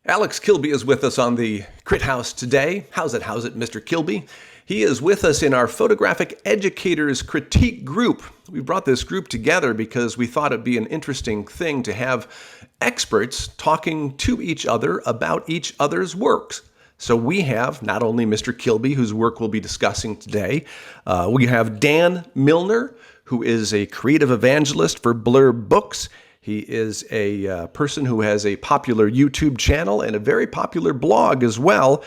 Alex Kilbee is with us on the Crit House today. Howzit, Mr. Kilbee? He is with us in our Photographic Educators Critique group. We brought this group together because we thought it'd be an interesting thing to have experts talking to each other about each other's works. So we have not only Mr. Kilbee, whose work we'll be discussing today, we have Dan Milnor, who is a creative evangelist for Blurb Books. He is a person who has a popular YouTube channel and a very popular blog as well.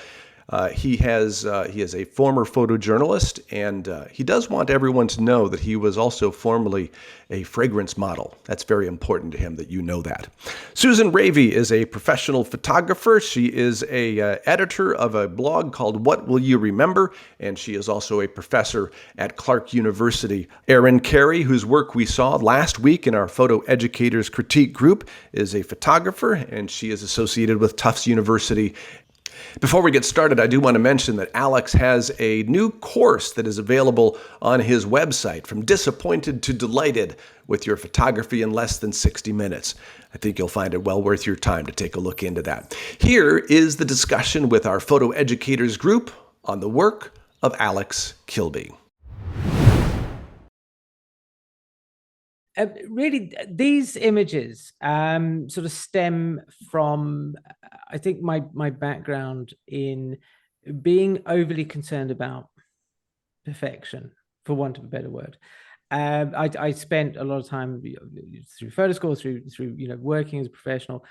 He is a former photojournalist, and he does want everyone to know that he was also formerly a fragrance model. That's very important to him that you know that. Suzanne Révy is a professional photographer. She is a editor of a blog called What Will You Remember? And she is also a professor at Clark University. Erin Carey, whose work we saw last week in our Photo Educators Critique group, is a photographer, and she is associated with Tufts University. Before we get started, I do want to mention that Alex has a new course that is available on his website, From Disappointed to Delighted, with your photography in less than 60 minutes. I think you'll find it well worth your time to take a look into that. Here is the discussion with our Photo Educators group on the work of Alex Kilbee. Really, these images sort of stem from, I think, my background in being overly concerned about perfection, for want of a better word. I spent a lot of time through photo school, through working as a professional,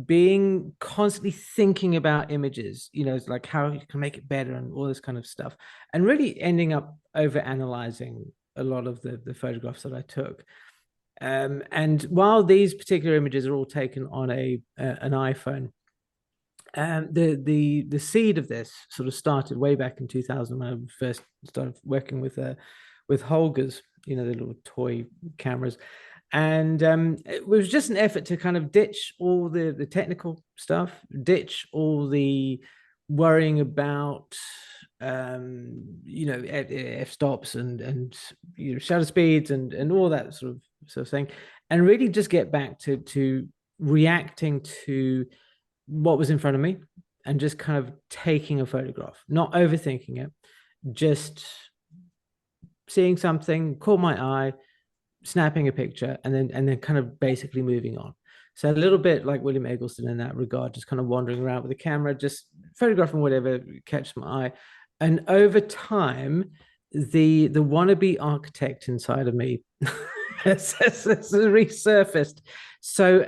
being constantly thinking about images, it's like how you can make it better and all this kind of stuff, and really ending up over analyzing a lot of the photographs that I took. And while these particular images are all taken on an iPhone, the seed of this sort of started way back in 2000 when I first started working with Holgers, the little toy cameras, and it was just an effort to kind of ditch all the technical stuff, ditch all the worrying about f-stops and shutter speeds and all that sort of thing, and really just get back to reacting to what was in front of me and just kind of taking a photograph, not overthinking it, just seeing something caught my eye, snapping a picture, and then kind of basically moving on. So a little bit like William Eggleston in that regard, just kind of wandering around with the camera, just photographing whatever catches my eye. And over time, the wannabe architect inside of me has resurfaced. So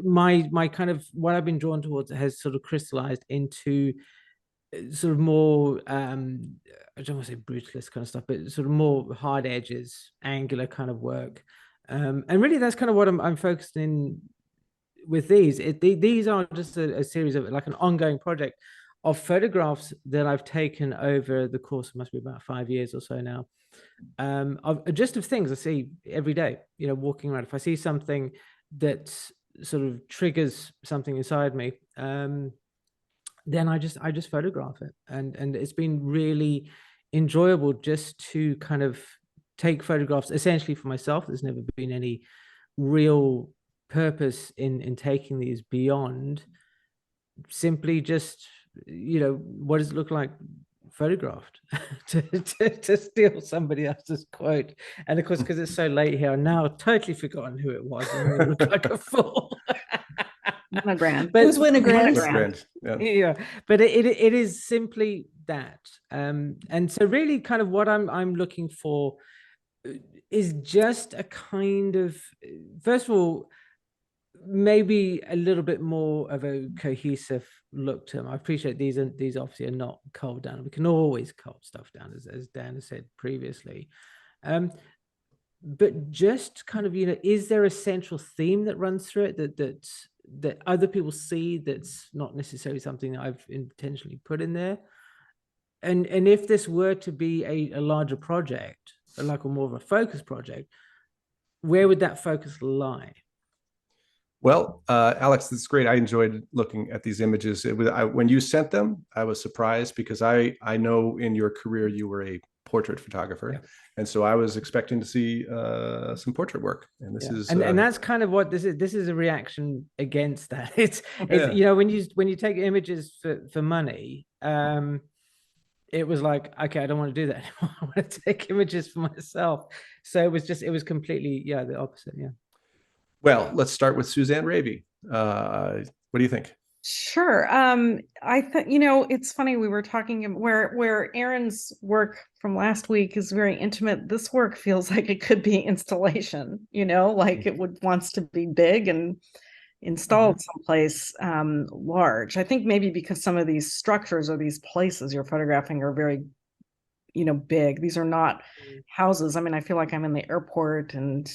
my kind of what I've been drawn towards has sort of crystallized into sort of more I don't want to say brutalist kind of stuff, but sort of more hard edges, angular kind of work. And really, that's kind of what I'm focused in with these. These are just a series of, like, an ongoing project of photographs that I've taken over the course of, must be about 5 years or so now, of things I see every day, walking around. If I see something that sort of triggers something inside me, then I just photograph it. And it's been really enjoyable just to kind of take photographs essentially for myself. There's never been any real purpose in taking these beyond simply just, what does it look like photographed? to steal somebody else's quote. And of course, because it's so late here, I'm now totally forgotten who it was. I'm going to look like a fool. Winogrand. But who's Winogrand? Yeah, but it is simply that. And so really kind of what I'm looking for is just a kind of, first of all, maybe a little bit more of a cohesive look to them. I appreciate these obviously are not culled down. We can always cull stuff down, as Dan has said previously. But just kind of, is there a central theme that runs through it that other people see that's not necessarily something that I've intentionally put in there? And if this were to be a larger project, like a more of a focus project, where would that focus lie? Well, Alex, this is great. I enjoyed looking at these images. When you sent them, I was surprised because I know in your career you were a portrait photographer. Yeah. And so I was expecting to see some portrait work. And this is and that's kind of what this is. This is a reaction against that. It's you know, when you take images for money, it was like, okay, I don't want to do that anymore. I want to take images for myself. So it was completely the opposite. Yeah. Well, let's start with Suzanne Révy. What do you think? Sure. I think, it's funny, we were talking where Erin's work from last week is very intimate. This work feels like it could be installation, like it wants to be big and installed someplace large. I think maybe because some of these structures or these places you're photographing are very, big. These are not houses. I mean, I feel like I'm in the airport and,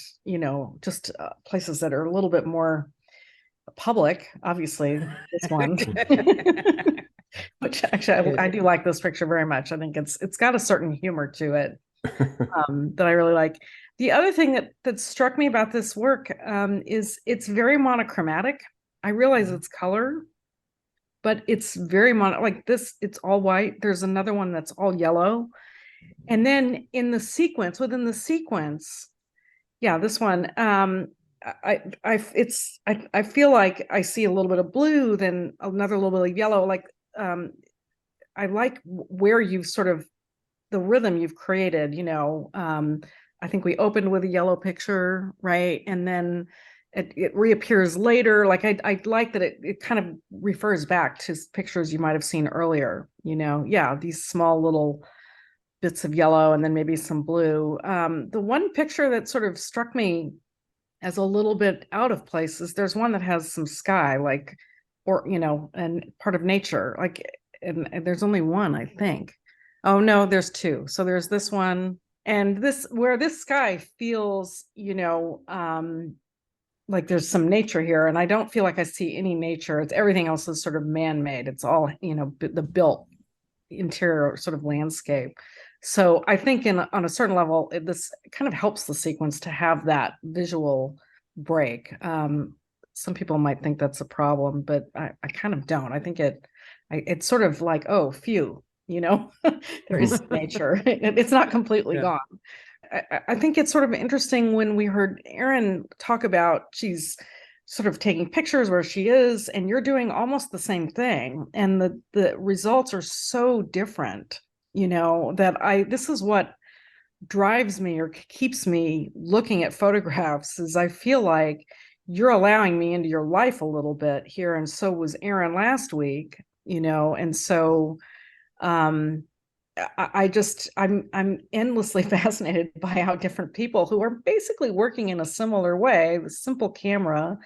just places that are a little bit more public, obviously this one. Which actually I do like this picture very much. I think it's got a certain humor to it that I really like. The other thing that struck me about this work is it's very monochromatic. I realize it's color, but it's very like this, it's all white. There's another one that's all yellow. And then within the sequence, this one, I feel like I see a little bit of blue, then another little bit of yellow. Like I like where you've sort of the rhythm you've created. I think we opened with a yellow picture, right, and then it reappears later. Like I like that it kind of refers back to pictures you might have seen earlier. These small little bits of yellow and then maybe some blue. The one picture that sort of struck me as a little bit out of place is there's one that has some sky, like, and part of nature, like, and there's only one, I think. Oh no, there's two. So there's this one and this, where this sky feels, like there's some nature here, and I don't feel like I see any nature. It's everything else is sort of man-made. It's all, the built interior sort of landscape. So I think on a certain level, this kind of helps the sequence to have that visual break. Some people might think that's a problem, but I kind of don't. I think it's sort of like, oh, phew, there is nature. It's not completely gone. I think it's sort of interesting when we heard Erin talk about she's sort of taking pictures where she is, and you're doing almost the same thing. And the results are so different. This is what drives me or keeps me looking at photographs, is I feel like you're allowing me into your life a little bit here. And so was Erin last week, and so I'm endlessly fascinated by how different people who are basically working in a similar way with simple camera,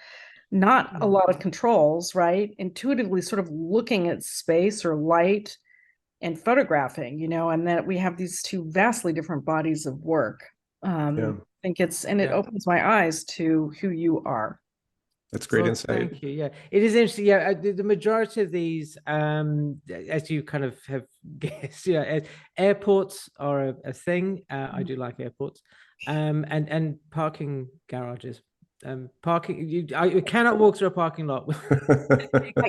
not a lot of controls, right? Intuitively sort of looking at space or light and photographing, and that we have these two vastly different bodies of work. I think it opens my eyes to who you are. That's great insight. Thank you. Yeah, it is interesting. Yeah, the majority of these, as you kind of have guessed, airports are a thing. I do like airports, and parking garages. Parking, you cannot walk through a parking lot.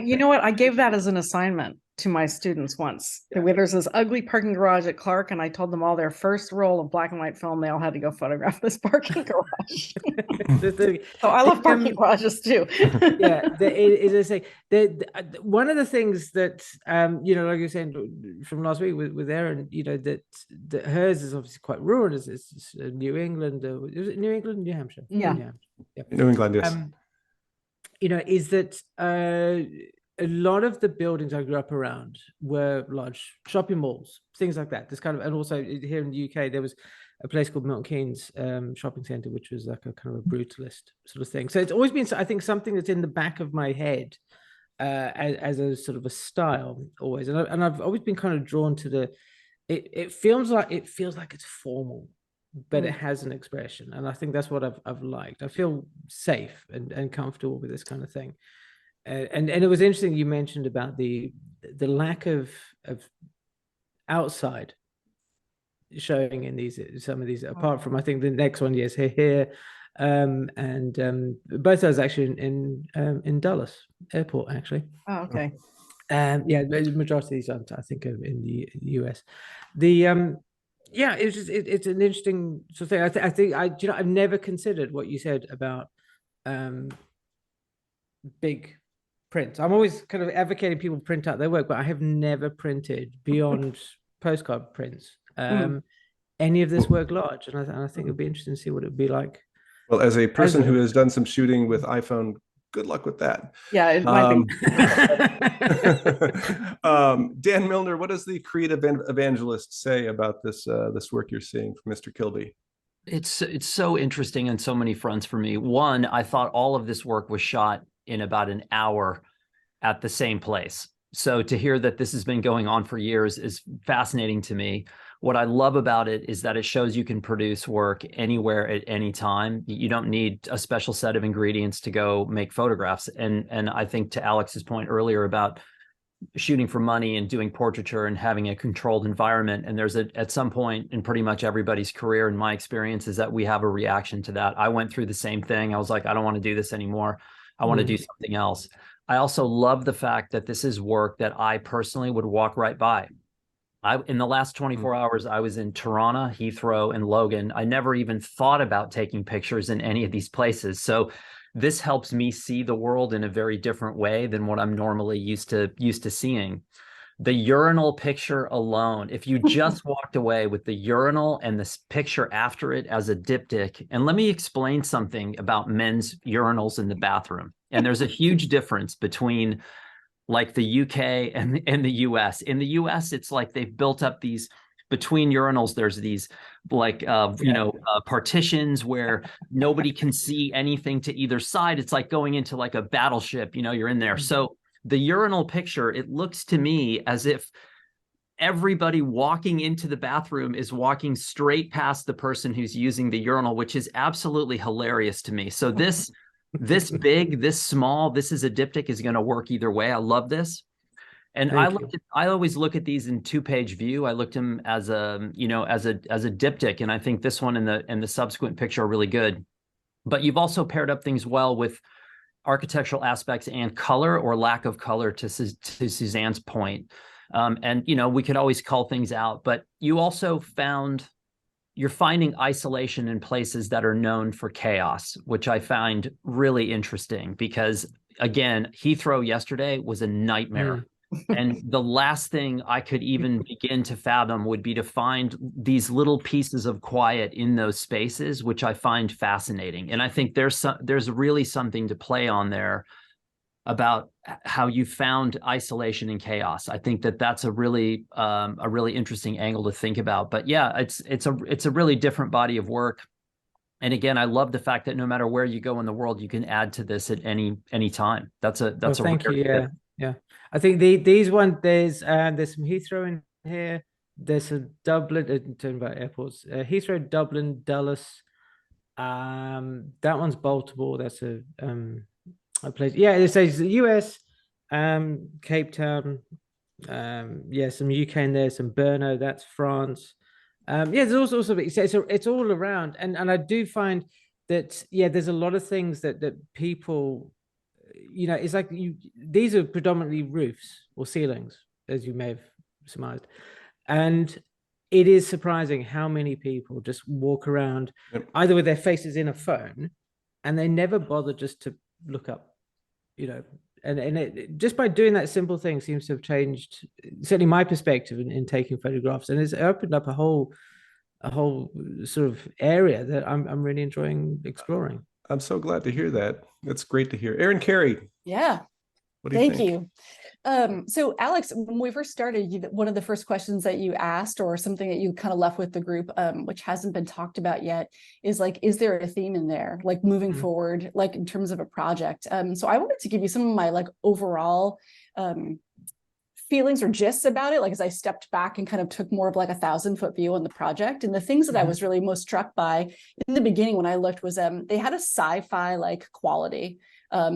You know what? I gave that as an assignment to my students once. There's this ugly parking garage at Clark, and I told them all their first roll of black and white film, they all had to go photograph this parking garage. So I love parking garages too. One of the things that like you're saying from last week with Erin, that hers is obviously quite rural. It's New England. Was it New England, New Hampshire? Yeah. New England, yes. Is that a lot of the buildings I grew up around were large shopping malls, things like that. This kind of, and also here in the UK, there was a place called Milton Keynes shopping centre, which was like a kind of a brutalist sort of thing. So it's always been, I think, something that's in the back of my head as a sort of a style always, and I've always been kind of drawn to it feels like it's formal, but it has an expression, and I think that's what I've liked. I feel safe and comfortable with this kind of thing. And it was interesting you mentioned about the lack of outside showing in some of these, apart from I think the next one, yes, here, and both those actually in Dulles Airport actually. Oh, okay. The majority of these I think are in the US. The Yeah, it's an interesting sort of thing. I think I've never considered what you said about big prints. I'm always kind of advocating people print out their work, but I have never printed beyond postcard prints. Any of this work large, and I think it'd be interesting to see what it would be like. Well, as a person who has done some shooting with iPhone, good luck with that. Yeah, it might be. Dan Milnor, what does the creative evangelist say about this this work you're seeing from Mr. Kilbee? It's so interesting on so many fronts for me. One, I thought all of this work was shot in about an hour at the same place. So to hear that this has been going on for years is fascinating to me. What I love about it is that it shows you can produce work anywhere at any time. You don't need a special set of ingredients to go make photographs. And I think to Alex's point earlier about shooting for money and doing portraiture and having a controlled environment, and there's at some point in pretty much everybody's career, in my experience, is that we have a reaction to that. I went through the same thing. I was like, I don't want to do this anymore. I want to do something else. I also love the fact that this is work that I personally would walk right by. In the last 24 hours, I was in Toronto, Heathrow, and Logan. I never even thought about taking pictures in any of these places. So this helps me see the world in a very different way than what I'm normally used to seeing. The urinal picture alone, if you just walked away with the urinal and this picture after it as a diptych, and let me explain something about men's urinals in the bathroom. And there's a huge difference between like the UK and the US. In the US, it's like they've built up these, between urinals, there's these like, partitions where nobody can see anything to either side. It's like going into like a battleship, you're in there. So the urinal picture, it looks to me as if everybody walking into the bathroom is walking straight past the person who's using the urinal, which is absolutely hilarious to me. So this big, this small, this is a diptych is going to work either way. I love this. And I always look at these in 2-page view. I looked at them as a diptych, and I think this one and the subsequent picture are really good. But you've also paired up things well with architectural aspects and color or lack of color, to Suzanne's point. And we could always call things out, but you also you're finding isolation in places that are known for chaos, which I find really interesting because, again, Heathrow yesterday was a nightmare. And the last thing I could even begin to fathom would be to find these little pieces of quiet in those spaces, which I find fascinating. And I think there's really something to play on there about how you found isolation and chaos. I think that's a really interesting angle to think about. But yeah, it's a really different body of work. And again, I love the fact that no matter where you go in the world, you can add to this at any time. Thank you. Yeah. I think these ones, there's some Heathrow in here. There's a Dublin, talking about airports, Heathrow, Dublin, Dulles. That one's Baltimore. That's a place. Yeah, it says the US, Cape Town. Some UK in there, some Brno, that's France. There's also it's all around. And I do find that, there's a lot of things that people, it's like these are predominantly roofs or ceilings, as you may have surmised. And it is surprising how many people just walk around either with their faces in a phone and they never bother just to look up, and it, just by doing that simple thing seems to have changed certainly my perspective in taking photographs, and it's opened up a whole sort of area that I'm really enjoying exploring. I'm so glad to hear that. That's great to hear. Erin Carey. Yeah. What do you think? Thank you. So Alex, when we first started, one of the first questions that you asked, or something that you kind of left with the group, which hasn't been talked about yet, is like, is there a theme in there, like moving forward, like in terms of a project? So I wanted to give you some of my like overall feelings or gists about it, like as I stepped back and kind of took more of like 1,000-foot view on the project. And the things that I was really most struck by in the beginning when I looked was they had a sci-fi like quality.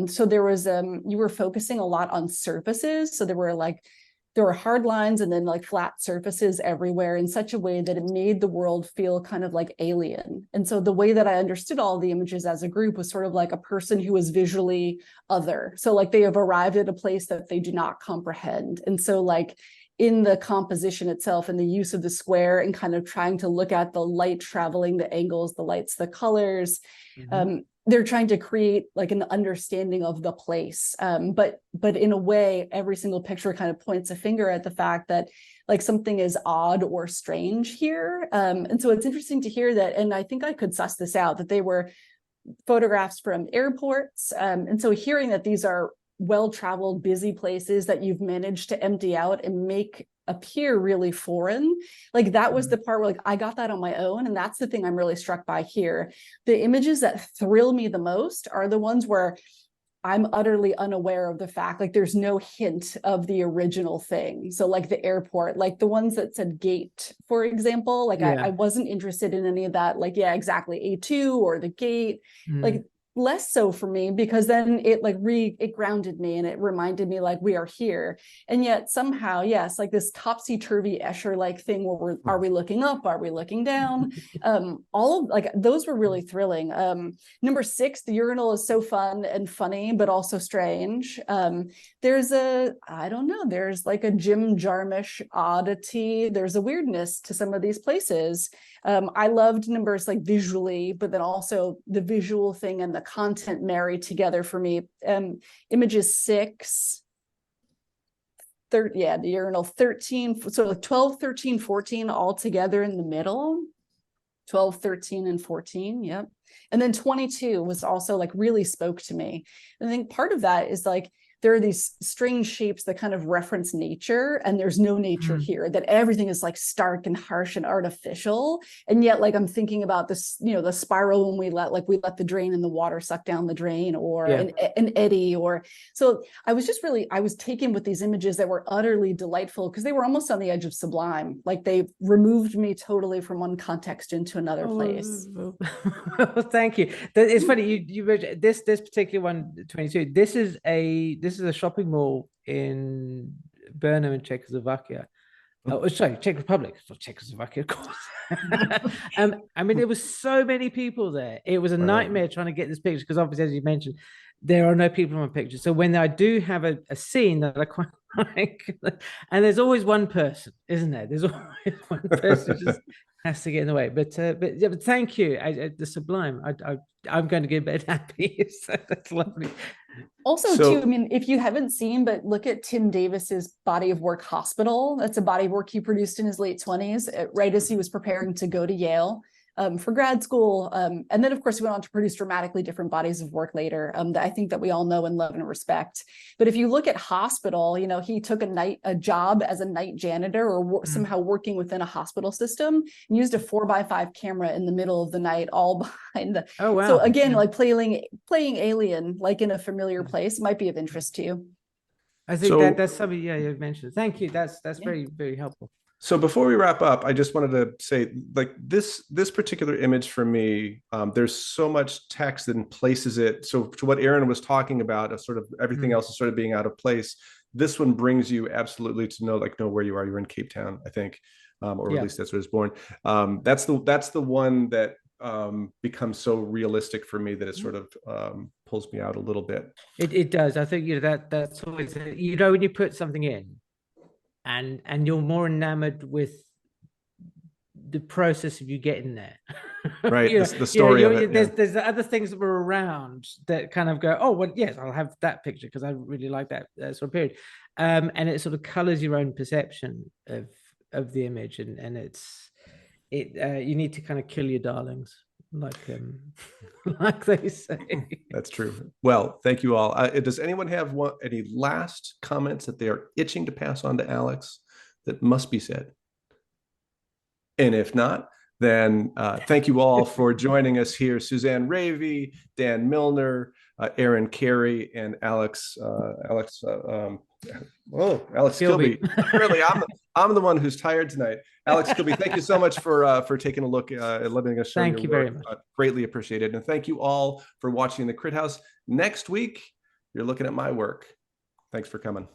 So there was you were focusing a lot on surfaces. So there were hard lines and then like flat surfaces everywhere in such a way that it made the world feel kind of like alien. And so the way that I understood all the images as a group was sort of like a person who was visually other. So like they have arrived at a place that they do not comprehend. And so like in the composition itself and the use of the square and kind of trying to look at the light traveling, the angles, the lights, the colors. They're trying to create like an understanding of the place. But in a way, every single picture kind of points a finger at the fact that like something is odd or strange here. And so it's interesting to hear that. And I think I could suss this out, that they were photographs from airports. And so hearing that these are well-traveled, busy places that you've managed to empty out and make appear really foreign, like that was the part where like I got that on my own. And that's the thing I'm really struck by here. The images that thrill me the most are the ones where I'm utterly unaware of the fact, like there's no hint of the original thing. So like the airport, like the ones that said gate, for example, like I wasn't interested in any of that. Like, yeah, exactly. A2 or the gate, like less so for me, because then it like it grounded me and it reminded me like we are here. And yet somehow, yes, like this topsy-turvy Escher-like thing where are we looking up? Are we looking down? All of like those were really thrilling. Number 6, the urinal is so fun and funny, but also strange. There's I don't know, there's like a Jim Jarmusch oddity. There's a weirdness to some of these places. I loved numbers like visually, but then also the visual thing and the content married together for me. Images 6, the urinal 13, so 12, 13, 14 all together in the middle. 12, 13, and 14, yep. And then 22 was also like really spoke to me. And I think part of that is like there are these strange shapes that kind of reference nature, and there's no nature here, that everything is like stark and harsh and artificial. And yet like I'm thinking about this, you know, the spiral when we let the drain and the water suck down the drain, or an eddy, or so I was taken with these images that were utterly delightful because they were almost on the edge of sublime. Like they removed me totally from one context into another place. Thank you. It's funny you mentioned this particular one, 22. This is a shopping mall in Brno in Czechoslovakia. Oh, sorry, Czech Republic, not Czechoslovakia, of course. I mean, there was so many people there. It was a nightmare trying to get this picture because obviously, as you mentioned, there are no people in my picture. So when I do have a scene that I quite like, and there's always one person, isn't there? There's always one person who just has to get in the way. But thank you, the sublime. I'm going to get bed happy. So that's lovely. Also, too, I mean, if you haven't seen, but look at Tim Davis's body of work, Hospital. That's a body of work he produced in his late 20s, right as he was preparing to go to Yale for grad school. And then, of course, he went on to produce dramatically different bodies of work later that I think that we all know and love and respect. But if you look at Hospital, you know, he took a job as a night janitor or somehow working within a hospital system and used a 4x5 camera in the middle of the night, all behind the. Oh, wow. So again, like playing alien, like in a familiar place, might be of interest to you. I think that's something, you've mentioned. Thank you. That's very, very helpful. So before we wrap up, I just wanted to say, like this particular image for me, there's so much text that places it. So to what Erin was talking about, sort of everything else is sort of being out of place. This one brings you absolutely to know where you are. You're in Cape Town, I think, or at least that's where it's born. That's the one that becomes so realistic for me that it sort of pulls me out a little bit. It does. I think that's always when you put something in. And you're more enamored with the process of you getting there, right? The story of it. There's other things that were around that kind of go, oh well, yes, I'll have that picture because I really like that sort of period, and it sort of colors your own perception of the image, and you need to kind of kill your darlings. Like they say. That's true. Well, thank you all. Does anyone have any last comments that they are itching to pass on to Alex that must be said? And if not, then thank you all for joining us here. Suzanne Révy, Dan Milnor, Erin Carey, and Alex Kilbee. Really, I'm the one who's tired tonight. Alex Kilbee, thank you so much for taking a look at letting us show thank you work. Very much. Greatly appreciated. And thank you all for watching the Crit House. Next week, you're looking at my work. Thanks for coming.